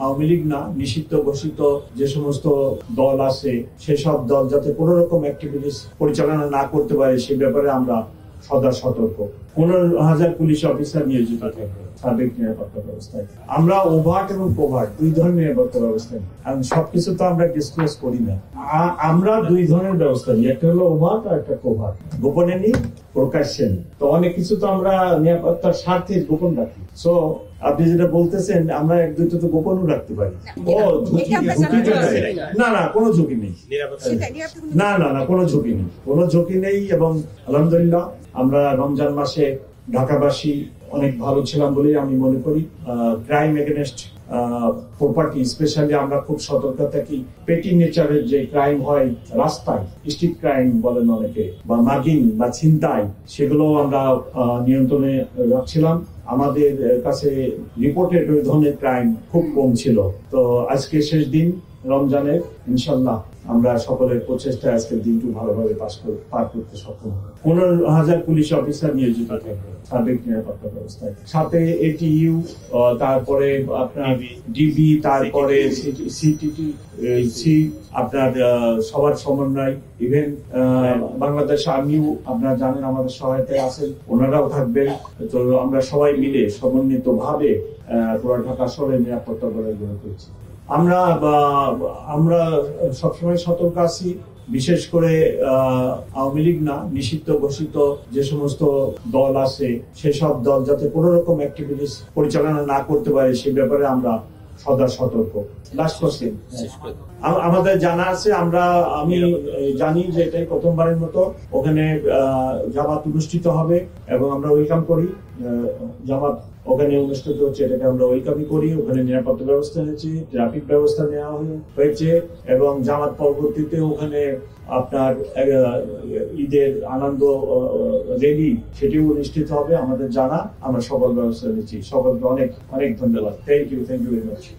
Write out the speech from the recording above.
আওয়ামী লীগ না, নিষিদ্ধ ঘোষিত যে সমস্ত দল আছে সেসব দল যাতে কোন রকম অ্যাক্টিভিটিস পরিচালনা না করতে পারে সে ব্যাপারে আমরা সদা সতর্ক। 15,000 পুলিশ অফিসার নিয়োজিত থাকবে সার্বিক নিরাপত্তা ব্যবস্থায়। আমরা ওভার্ট এবং কোভার্ট দুই ধরনের নিরাপত্তা ব্যবস্থা নিই, কারণ সবকিছু তো আমরা ডিসক্লোজ করি না। আমরা দুই ধরনের ব্যবস্থা নিই, একটা হলো ওভার্ট আর একটা কোভার্ট। গোপনে নিই, প্রকাশ্যে নিই। তো অনেক কিছু তো আমরা নিরাপত্তার স্বার্থে গোপন রাখি। সো আপনি যেটা বলতেছেন আমরা এক দুইটা তো গোপনও রাখতে পারি। না না, কোনো ঝুঁকি নেই। না না না, কোনো ঝুঁকি নেই, কোনো ঝুঁকি নেই। এবং আলহামদুলিল্লাহ আমরা রমজান মাসে ঢাকাবাসী অনেক ভালো ছিলাম বলেই আমি মনে করি। ক্রাইম এগেনস্ট প্রপার্টি স্পেশালি আমরা খুব সতর্ক থাকি। পেটি নেচারের যে ক্রাইম হয় রাস্তায়, স্ট্রিট ক্রাইম বলেন অনেকে, বা মাগিং বা ছিনতাই, সেগুলো আমরা নিয়ন্ত্রণে রাখছিলাম। আমাদের কাছে রিপোর্টেড ওই ধরনের ক্রাইম খুব কম ছিল। তো আজকে শেষ দিন রমজানের, ইনশাল্লাহ আমরা সকলের প্রচেষ্টায় আজকের দিনটি ভালোভাবে পার করতে সক্ষম হবে। 15,000 পুলিশ অফিসার নিয়োজিত থাকবে সার্বিক নিরাপত্তা ব্যবস্থায়, সাথে এটিইউ, তারপরে আপনার ডিবি, তারপরে সিটিটিসি, আপনার সবার সমন্বয়, ইভেন বাংলাদেশ আর্মিও আপনারা জানেন আমাদের সহায়তায় আছেন, ওনারাও থাকবেন। তো আমরা সবাই মিলে সমন্বিত ভাবে পুরো ঢাকা শহরের নিরাপত্তা বজায় করছি। আমরা সবসময় সতর্ক আছি, বিশেষ করে আওয়ামী লীগ না, নিষিদ্ধ ঘোষিত যে সমস্ত দল আছে সেসব দল যাতে কোন রকম অ্যাক্টিভিটিস পরিচালনা না করতে পারে সে ব্যাপারে আমরা সদা সতর্ক। লাস্ট কোশ্চেন, আমাদের জানা আছে, আমি জানি যে এটাই প্রথমবারের মতো ওখানে জামাত অনুষ্ঠিত হবে এবং আমরা ওয়েলকাম করি। জামাত ওখানে অনুষ্ঠিত হচ্ছে, এটাকে আমরা ওয়েলকামই করি। ওখানে নিরাপত্তা ব্যবস্থা হয়েছে, ট্রাফিক ব্যবস্থা নেওয়া হয়েছে এবং জামাত পরবর্তীতে ওখানে আপনার ঈদের আনন্দ রেলি সেটিও অনুষ্ঠিত হবে আমাদের জানা। আমরা সকল ব্যবস্থা নিচ্ছি। সকলকে অনেক অনেক ধন্যবাদ। Thank you very much.